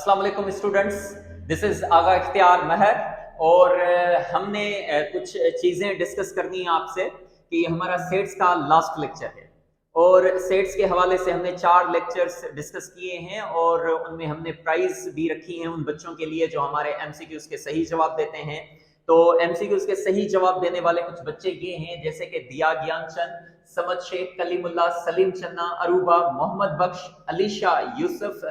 अस्सलाम वालेकुम students, this is आगा इख्तियार महर और हमने कुछ चीज़ें डिस्कस करनी है आपसे कि हमारा सेट्स का लास्ट लेक्चर है और सेट्स के हवाले से हमने 4 लेक्चर्स डिस्कस किए हैं और उनमें हमने प्राइज भी रखी हैं उन बच्चों के लिए जो हमारे एमसीक्यूज के सही जवाब देते हैं। तो एमसीक्यूज के सही जवाब देने वाले कुछ बच्चे ये हैं जैसे कि दिया ज्ञानचंद, समद शेख, कलीमुल्ला, सलीम चन्ना, अरूबा, मोहम्मद बख्श, अलीशा, यूसुफ,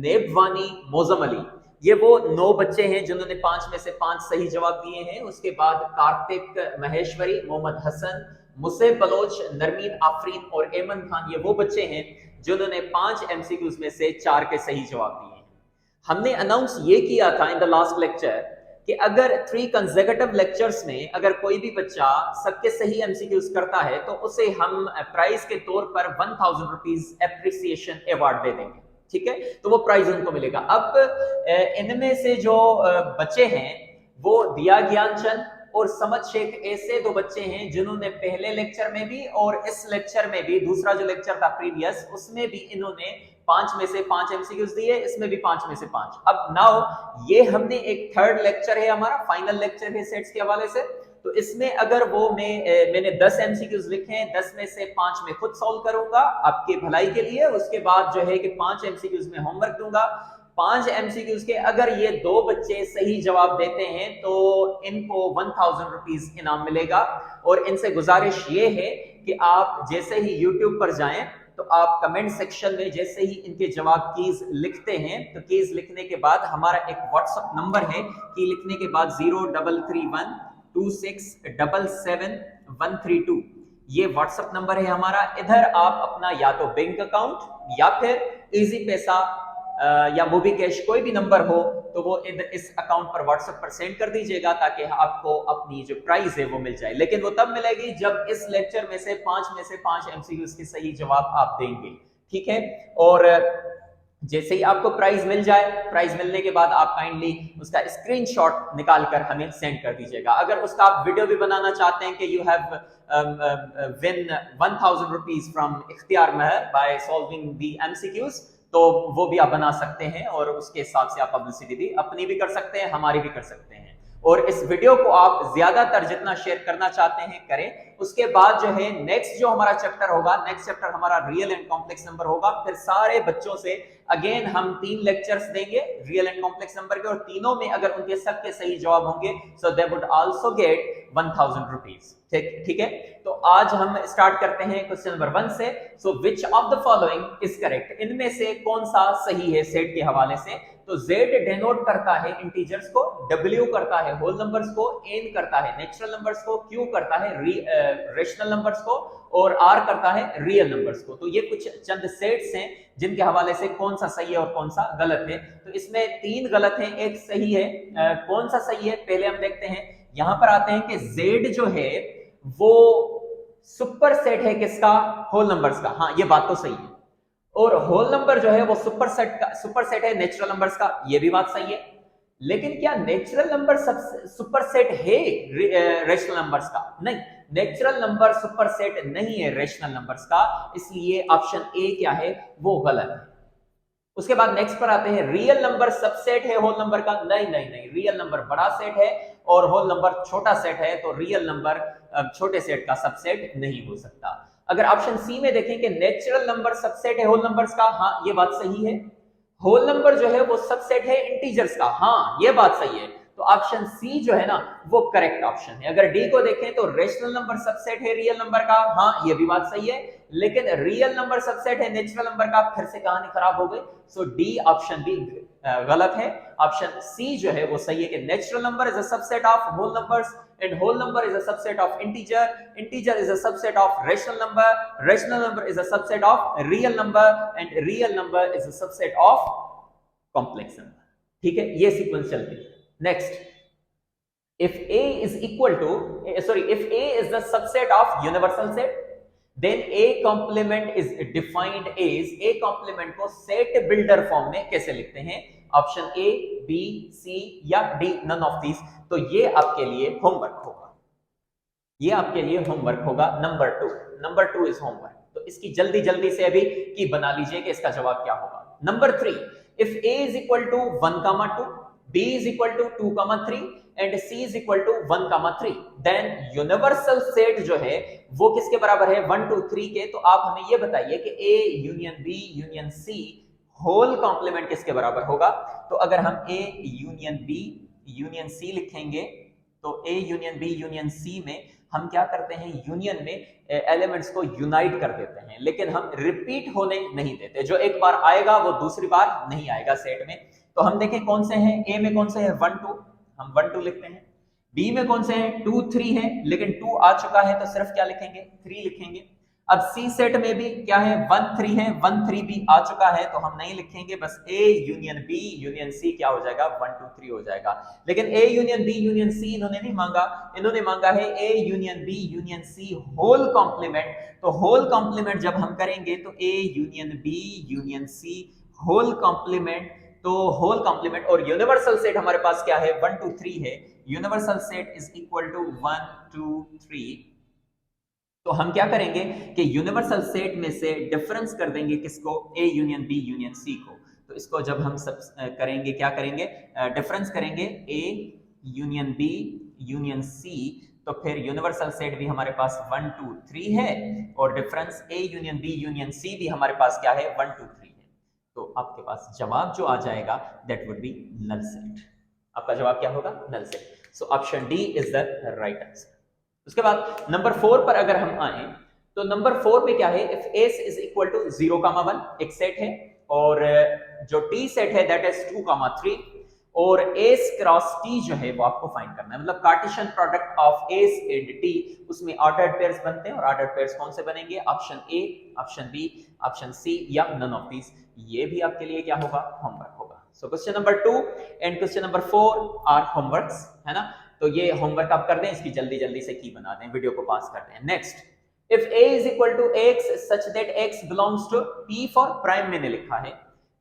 नेबवानी, मोजम अली। ये वो 9 बच्चे हैं जिन्होंने 5 में से 5 सही जवाब दिए हैं। उसके बाद कार्तिक महेश्वरी, मोहम्मद हसन, मुसेब बलोच, नरमीन आफरीन और एमन खान, ये वो बच्चे हैं जिन्होंने 5 एमसीक्यूज में से 4 के सही जवाब दिए हैं। हमने अनाउंस ये किया था इन द लास्ट लेक्चर कि अगर 3 कंसेक्यूटिव लेक्चर्स में अगर कोई भी बच्चा सबके सही एमसीक्यूज करता है तो उसे हम प्राइज के तौर पर 1000 रुपीज एप्रिसिएशन अवार्ड दे देंगे। ठीक है, तो वो प्राइज उनको मिलेगा। अब इनमें से जो बच्चे हैं वो दिया ज्ञानचंद और समद शेख ऐसे 2 बच्चे हैं जिन्होंने पहले लेक्चर में भी और इस लेक्चर में भी, दूसरा जो लेक्चर था प्रीवियस, उसमें भी इन्होंने 5 में से 5 एमसीक्यूज दिए, इसमें भी 5 में से 5। अब नाउ ये हमने एक थर्ड लेक्चर है, हमारा फाइनल लेक्चर है सेट्स के हवाले से। तो इसमें अगर वो मैंने 10 एमसीक्यूज लिखे हैं, 10 में से 5 में खुद सॉल्व करूंगा आपकी भलाई के लिए। उसके बाद जो है कि 5 एमसीक्यूज में होमवर्क दूंगा। 5 एमसीक्यूज के अगर ये 2 बच्चे सही जवाब देते हैं तो इनको 1000 रुपीज इनाम मिलेगा। और इनसे गुजारिश ये है कि आप जैसे ही यूट्यूब पर जाएं तो आप कमेंट सेक्शन में जैसे ही इनके जवाब कीज लिखते हैं तो कीज लिखने के बाद हमारा एक व्हाट्सएप नंबर है, की लिखने के बाद 033126777132, ये व्हाट्सएप नंबर है हमारा। इधर आप अपना या तो बैंक अकाउंट या फिर इजी पैसा या मोबी कैश, कोई भी नंबर हो तो वो इस अकाउंट पर व्हाट्सएप पर सेंड कर दीजिएगा ताकि आपको अपनी जो प्राइस है वो मिल जाए। लेकिन वो तब मिलेगी जब इस लेक्चर में से 5 एमसीक्यूज के सही जवाब आप देंगे। ठीक है, और जैसे ही आपको प्राइज मिल जाए, प्राइज मिलने के बाद आप काइंडली उसका स्क्रीनशॉट निकाल कर हमें सेंड कर दीजिएगा। अगर उसका आप वीडियो भी बनाना चाहते हैं कि you have win 1000 rupees from इख्तियार महर बाय सॉल्विंग द एमसीक्यूज, तो वो भी आप बना सकते हैं और उसके हिसाब से आप पब्लिसिटी भी अपनी भी कर सकते हैं, हमारी भी कर सकते हैं। और इस वीडियो को आप ज्यादातर जितना शेयर करना चाहते हैं करें। उसके बाद जो है नेक्स्ट जो हमारा चैप्टर होगा, नेक्स्ट चैप्टर हमारा रियल एंड कॉम्प्लेक्स नंबर होगा। फिर सारे बच्चों से अगेन हम 3 लेक्चर्स देंगे रियल एंड कॉम्प्लेक्स नंबर के, और तीनों में अगर उनके सबके सही जवाब होंगे so they would also get 1000 rupees. ठीक है, तो आज हम स्टार्ट करते हैं क्वेश्चन नंबर 1 से। So which of the following is correct, इनमें से कौन सा सही है सेट के हवाले से। तो Z डेनोट करता है इंटीजर्स को, W करता है होल नंबर्स को, N करता है नेचुरल नंबर्स को, Q करता है रेशनल नंबर्स को और R करता है रियल नंबर्स को। तो ये कुछ चंद सेट्स हैं जिनके हवाले से कौन सा सही है और कौन सा गलत है। तो इसमें 3 गलत हैं, एक सही है। कौन सा सही है पहले हम देखते हैं। यहां पर आते हैं कि Z जो है वो सुपर सेट है किसका, होल नंबर्स का। हाँ, ये बात तो सही है। और होल नंबर जो है वो सुपर सेट है नेचुरल नंबर्स का, ये भी बात सही है। लेकिन क्या नेचुरल नंबर सुपर सेट है रेशनल नंबर्स का? नहीं, नेचुरल नंबर सुपर सेट नहीं है रेशनल नंबर्स का, इसलिए ऑप्शन ए क्या है वो गलत है। उसके बाद नेक्स्ट पर आते हैं, रियल नंबर सबसेट है होल नंबर का? नहीं नहीं नहीं, रियल नंबर बड़ा सेट है और होल नंबर छोटा सेट है, तो रियल नंबर छोटे सेट का सबसेट नहीं हो सकता। अगर ऑप्शन सी में देखें कि नेचुरल नंबर सबसेट है होल नंबर्स का, हाँ ये बात सही है। होल नंबर जो है वो सबसेट है इंटीजर्स का, हाँ ये बात सही है। तो ऑप्शन सी जो है ना वो करेक्ट ऑप्शन है। अगर डी को देखें तो रेशनल नंबर सबसेट है रियल नंबर का, हाँ ये भी बात सही है। लेकिन रियल नंबर सबसेट है नेचुरल नंबर का, फिर से कहानी खराब हो गई। सो डी ऑप्शन भी गलत है। ऑप्शन सी जो है वो सही है कि natural number is a subset of whole numbers and whole number is a subset of integer is a subset of rational number is a subset of real number and real number is a subset of complex number। ठीक है, ये sequence चलती है। Next, if a is the subset of universal set then a complement is defined as, a complement को set builder form में कैसे लिखते हैं? ऑप्शन ए, बी, सी या डी, नन ऑफ दीज। तो ये आपके लिए होमवर्क होगा, ये आपके लिए होमवर्क होगा। Number 2 is homework. तो इसकी जल्दी से अभी की बना लीजिए कि इसका जवाब क्या होगा। Number 3, if a is equal to 1,2, b is equal to 2,3 and c is equal to 1,3, then universal set जो है वो किसके बराबर है? 1 2 3 के। तो आप हमें ये बताइए कि a union b union c whole complement किसके बराबर होगा? तो अगर हम a union b union c लिखेंगे तो a union b union c में हम क्या करते हैं? यूनियन में एलिमेंट्स को यूनाइट कर देते हैं, लेकिन हम रिपीट होने नहीं देते। जो एक बार आएगा वो दूसरी बार नहीं आएगा सेट में। तो हम देखें कौन से हैं। a में कौन से है? 1 2, हम 1 2 लिखते हैं। b में कौन से हैं? 2 3 है, लेकिन 2 आ चुका है तो सिर्फ क्या लिखेंगे? 3 लिखेंगे। अब सी सेट में भी क्या है? 1 3 है, 1 3 भी आ चुका है तो हम नहीं लिखेंगे, बस a union b union c क्या हो जाएगा? 1 2 3 हो जाएगा। लेकिन a union b union c इन्होंने नहीं मांगा, इन्होंने मांगा है a union b union c whole complement. तो होल कॉम्प्लीमेंट जब हम करेंगे तो a union b union c whole complement, तो होल कॉम्प्लीमेंट और यूनिवर्सल सेट हमारे पास क्या है? 1 2 3 है। Universal set is equal to 1 2 3। तो हम क्या करेंगे कि यूनिवर्सल सेट में से डिफरेंस कर देंगे किसको? a union b union c को। तो इसको जब हम सब करेंगे, क्या करेंगे? डिफरेंस करेंगे a union b union c, तो फिर यूनिवर्सल सेट भी हमारे पास 1 2 3 है और difference a union b union c भी हमारे पास क्या है? 1 2 3 है। तो आपके पास जवाब जो आ जाएगा that would be null set. आपका जवाब क्या होगा? Null set. So option D is the right answer. उसके बाद नंबर 4 पर अगर हम आए तो नंबर 4 में क्या है? If S is equal to 0,1 एक सेट है, और जो टी सेट है दैट इज 2,3, और एस क्रॉस टी जो है वो आपको फाइंड करना है। मतलब Cartesian product of S and T, उसमें ऑर्डर्ड पेयर्स बनते हैं, और ऑर्डर्ड पेयर्स कौन से बनेंगे? Option A, option B, option C या नन ऑफ दीज। ये भी आपके लिए क्या होगा? होमवर्क होगा। So question number 2 and question number 4 are homeworks, है ना? तो ये होमवर्क आप कर दें, इसकी जल्दी जल्दी से की बना दें, वीडियो को पास कर दें। Next, if a is equal to x such that x belongs to p for prime, मैंने लिखा है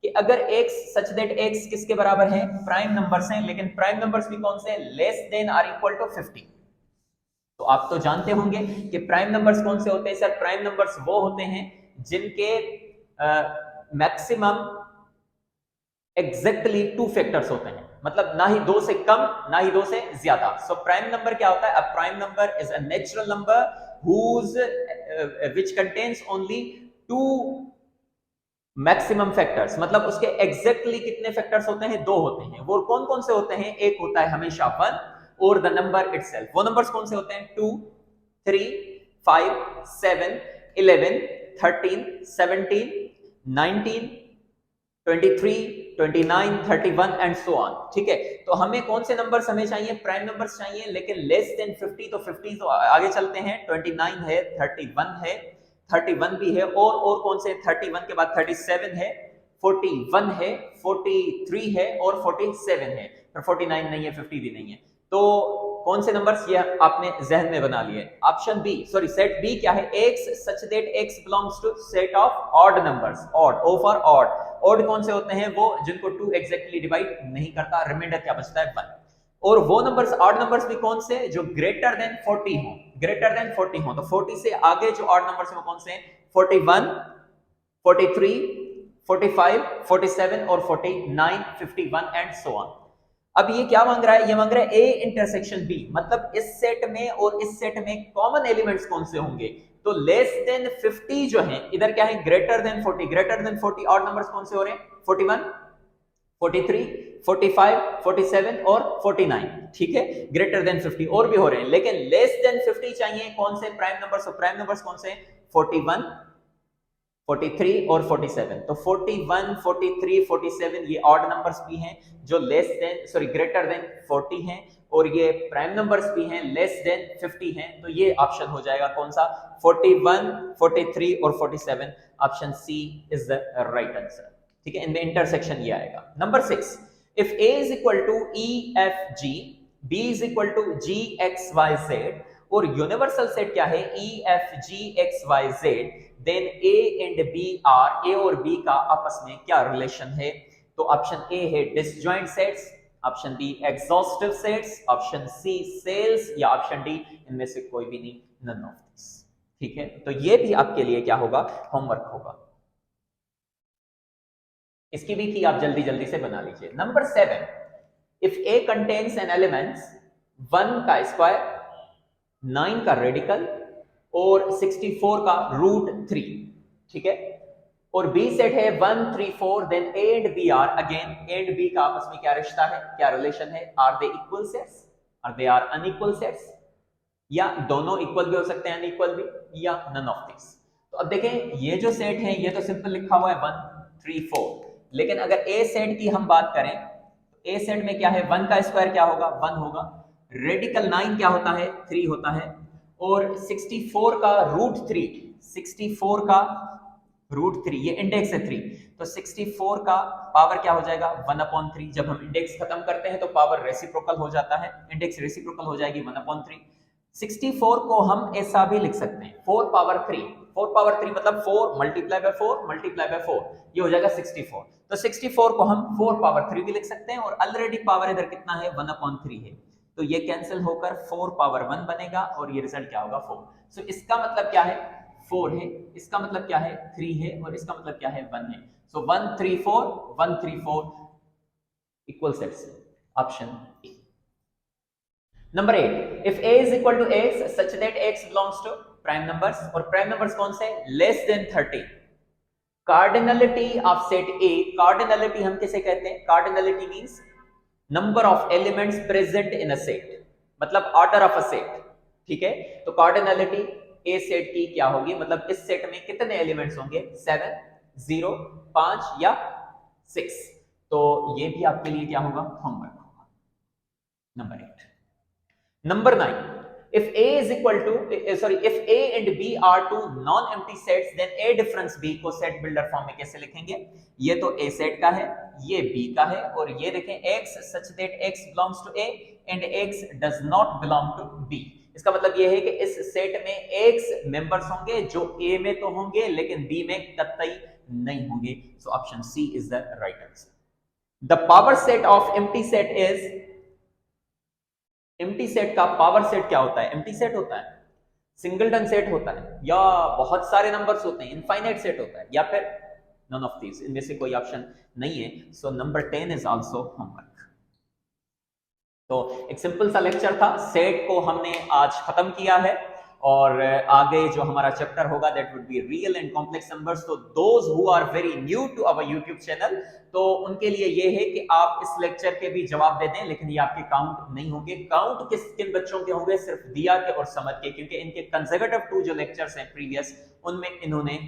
कि अगर x सच दैट x किसके बराबर है? प्राइम नंबर्स हैं, लेकिन प्राइम नंबर्स भी कौन से हैं? Less than or equal to 50। तो आप तो जानते होंगे कि प्राइम नंबर्स कौन से होते हैं सर? प्राइम नंबर्स वो होते हैं जिनके मैक्सिमम एग्जैक्टली 2 फैक्टर्स होते हैं, मतलब ना ही 2 से कम ना ही 2 से ज्यादा। सो प्राइम नंबर क्या होता है? A prime number is a natural number whose which contains only 2 maximum factors, मतलब उसके एग्जैक्टली कितने फैक्टर्स होते हैं? 2 होते हैं। वो कौन कौन से होते हैं? एक होता है हमेशा 1 और द नंबर इटसेल्फ। वो नंबर्स कौन से होते हैं? 2 3 5 7 11 13 17 19 23 29 31 एंड सो ऑन। ठीक है, तो हमें कौन से नंबर्स हमें चाहिए? प्राइम नंबर्स चाहिए, लेकिन लेस देन 50। तो 50 तो आगे चलते हैं, 29 है, 31 है, 31 भी है, और कौन से? 31 के बाद 37 है, 41 है, 43 है और 47 है, पर 49 नहीं है, 50 भी नहीं है। तो कौन से नंबर्स ये आपने जहन में बना लिए? Option B, sorry set B क्या है? x such that x belongs to set of odd numbers, odd, O for odd. Odd कौन से होते हैं? वो जिनको 2 एग्जैक्टली डिवाइड नहीं करता, रिमाइंडर क्या बचता है? 1। और वो नंबर्स, ऑड नंबर्स भी कौन से? जो ग्रेटर देन 40 हो, ग्रेटर देन 40 हो। तो 40 से आगे जो ऑड नंबर्स हैं वो कौन से हैं? 41 43 45 47 और 49 51 एंड सो ऑन। अब ये क्या मांग रहा है? ये मांग रहा है ए इंटरसेक्शन बी, मतलब इस सेट में और इस सेट में कॉमन एलिमेंट्स कौन से होंगे? तो लेस देन 50 जो है, इधर क्या है? Greater than 40, greater than 40 odd numbers कौन से हो रहे हैं? 41 43 45 47 और 49। ठीक है, ग्रेटर देन 50 और भी हो रहे हैं, लेकिन लेस देन 50 चाहिए कौन से? Prime numbers. प्राइम नंबर्स कौन से? 41 43 और 47। तो 41 43 47 ये ऑड नंबर्स भी हैं जो less than, sorry greater than 40 हैं, और ये प्राइम नंबर्स भी हैं लेस देन 50 हैं। तो ये ऑप्शन हो जाएगा कौन सा? 41 43 और 47। Option C is the right answer. ठीक है, इनमें इंटरसेक्शन ये आएगा। Number 6, if a is equal to e f g, b is equal to g x y z, और यूनिवर्सल सेट क्या है? e f g x y z, then a and b are, a और b का आपस में क्या relation है? तो ऑप्शन ए है disjoint sets, option B exhaustive sets, option C cells, या ऑप्शन डी इनमें से कोई भी नहीं, नन ऑफ दिस। ठीक है, तो ये भी आपके लिए क्या होगा? होमवर्क होगा। इसकी भी की आप जल्दी जल्दी से बना लीजिए। Number 7, if A contains an elements 1 का स्क्वायर, 9 का रेडिकल और 64 का रूट 3, ठीक है, और बी सेट है 1 3 4, then A and B are, again A and B का आपस में क्या रिश्ता है, क्या रिलेशन है, are they equal sets, are they are unequal sets, या दोनों इक्वल भी हो सकते हैं अनइक्वल भी, या नन ऑफ दिस। तो अब देखें ये जो सेट है ये तो सिंपल लिखा हुआ है 1 3 4, लेकिन अगर ए सेट की हम बात करें तो ए सेट में क्या है, 1 का स्क्वायर क्या होगा, 1 होगा, रेडिकल 9 क्या होता है, 3 होता है, और 64 का रूट 3, 64 का रूट 3, ये इंडेक्स है 3, तो 64 का पावर क्या हो जाएगा, 1/3। जब हम इंडेक्स खत्म करते हैं तो पावर रेसिप्रोकल हो जाता है, इंडेक्स रेसिप्रोकल हो जाएगी 1/3। 64 को हम ऐसा भी लिख सकते हैं 4 पावर 3, 4 पावर 3 मतलब 4 मल्टीप्लाई बाय 4 मल्टीप्लाई बाय 4, ये हो जाएगा 64। तो 64 को हम 4 पावर 3 भी लिख सकते हैं, और ऑलरेडी पावर इधर कितना है, 1/3 है, तो ये कैंसिल होकर 4 पावर 1 बनेगा, और ये रिजल्ट क्या होगा, 4। सो इसका मतलब क्या है, 4 है, इसका मतलब क्या है, 3 है, और इसका मतलब क्या है, 1 है। सो 1 3 4 1 3 4 equal sets, option A. Number 8, if a is equal to x such that x belongs to prime numbers, और प्राइम नंबर्स कौन से, less than 30, cardinality of set A, cardinality हम किसे कहते हैं, cardinality means number of elements present in a set, मतलब order of a set, ठीक है। तो कार्डिनलिटी ए सेट की क्या होगी, मतलब इस सेट में कितने एलिमेंट्स होंगे, 7 0 5 या 6। तो ये भी आपके लिए क्या होगा, होमवर्क होगा। Number 8। Number 9, if A is equal to if A and B are two non-empty sets, then A difference B को सेट बिल्डर फॉर्म में कैसे लिखेंगे, ये तो A सेट का है, ये B का है, और ये देखें X such that X belongs to A and X does not belong to B। इसका मतलब ये है कि इस सेट में X मेंबर्स होंगे जो A में तो होंगे लेकिन B में कतई नहीं होंगे। So option C is the right answer. The power set of empty set is, empty set का पावर सेट क्या होता है, एम्प्टी सेट होता है, सिंगलटन सेट होता है, या बहुत सारे नंबर्स होते हैं, इनफाइनाइट सेट होता है, या फिर नन ऑफ दीज, इनमें से कोई ऑप्शन नहीं है। So number 10 is also homework. तो एक सिंपल सा लेक्चर था, सेट को हमने आज खत्म किया है, और आगे जो हमारा चैप्टर होगा that would be real and complex numbers. तो those who are very new to our YouTube channel, तो उनके लिए ये है कि आप इस लेक्चर के भी जवाब दे दें, लेकिन ये आपके काउंट नहीं होंगे। काउंट किन बच्चों के होंगे, सिर्फ दिया के और समझ के, क्योंकि इनके कंसेक्यूटिव 2 जो लेक्चर्स हैं प्रीवियस, उनमें इन्होंने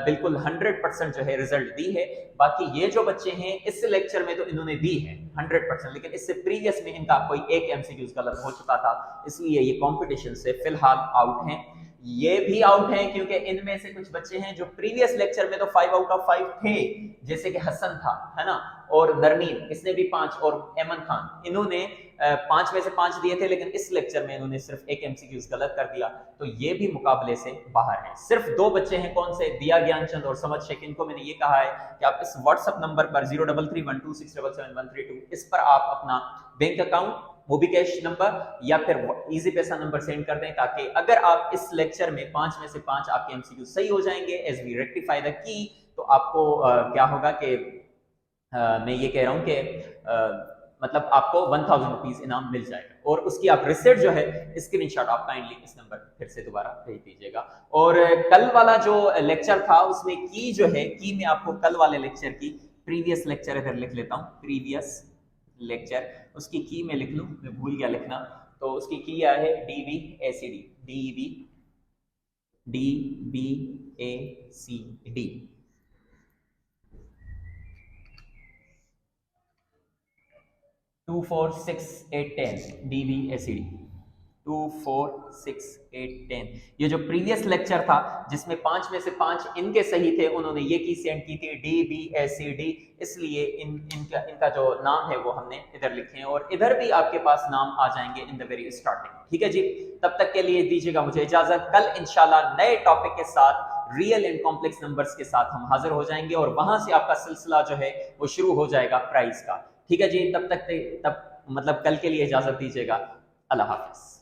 बिल्कुल 100% जो है रिजल्ट दी है। बाकी ये जो बच्चे हैं इस लेक्चर में तो इन्होंने दी है 100%, लेकिन इससे प्रीवियस में इनका कोई एक एमसीक्यूज गलत हो चुका था, इसलिए ये कंपटीशन से फिलहाल आउट हैं। ये भी आउट हैं क्योंकि इनमें से कुछ बच्चे हैं जो प्रीवियस लेक्चर में तो 5 आउट ऑफ 5 थे, जैसे कि हसन था, है ना, और नरमीन, इसने भी 5, और एमन खान, इन्होंने 5 में से 5 दिए थे, लेकिन इस लेक्चर में इन्होंने सिर्फ एक एमसीक्यूज गलत कर दिया, तो ये भी मुकाबले से बाहर हैं। सिर्फ 2 बच्चे हैं, कौन से, दिया ज्ञानचंद और समझ शेख। इनको मैंने ये कहा है कि आप इस व्हाट्सएप नंबर पर 033126777132 इस पर आप अपना बैंक अकाउंट, मोबी कैश नंबर या फिर इजी पैसा नंबर सेंड कर दें, ताकि अगर आप इस लेक्चर में 5 में से 5 आपके एमसीक्यू सही हो जाएंगे as we rectify the key, तो आपको क्या होगा कि मैं ये कह रहा हूं कि मतलब आपको 1000 रुपीज इनाम मिल जाएगा, और उसकी आप रिसिप्ट जो है स्क्रीनशॉट आप काइंडली इस नंबर फिर से दोबारा भेज दीजिएगा। और कल वाला जो लेक्चर था उसमें की जो है, की में आपको कल वाले लेक्चर की प्रीवियस लेक्चर इधर लिख लेता हूँ, प्रीवियस लेक्चर, उसकी की में लिख लूं, मैं भूल गया लिखना, तो उसकी की क्या है, DBACD, DBACD 2 4 6 8 10 DBACD 2 4 6 8 10। ये जो प्रीवियस लेक्चर था जिसमें 5 में से 5 इनके सही थे, उन्होंने ये की सेंड की थी DBACD, इसलिए इनका जो नाम है वो हमने इधर लिखे हैं, और इधर भी आपके पास नाम आ जाएंगे इन द वेरी स्टार्टिंग। ठीक है जी, तब तक के लिए दीजिएगा मुझे इजाजत। कल इंशाल्लाह नए टॉपिक के साथ, रियल एंड कॉम्प्लेक्स नंबर्स के साथ हम हाजिर हो जाएंगे, और वहां से आपका सिलसिला जो है वो शुरू हो जाएगा प्राइज का। ठीक है जी, तब मतलब कल के लिए इजाजत दीजिएगा। अल्लाह हाफिज।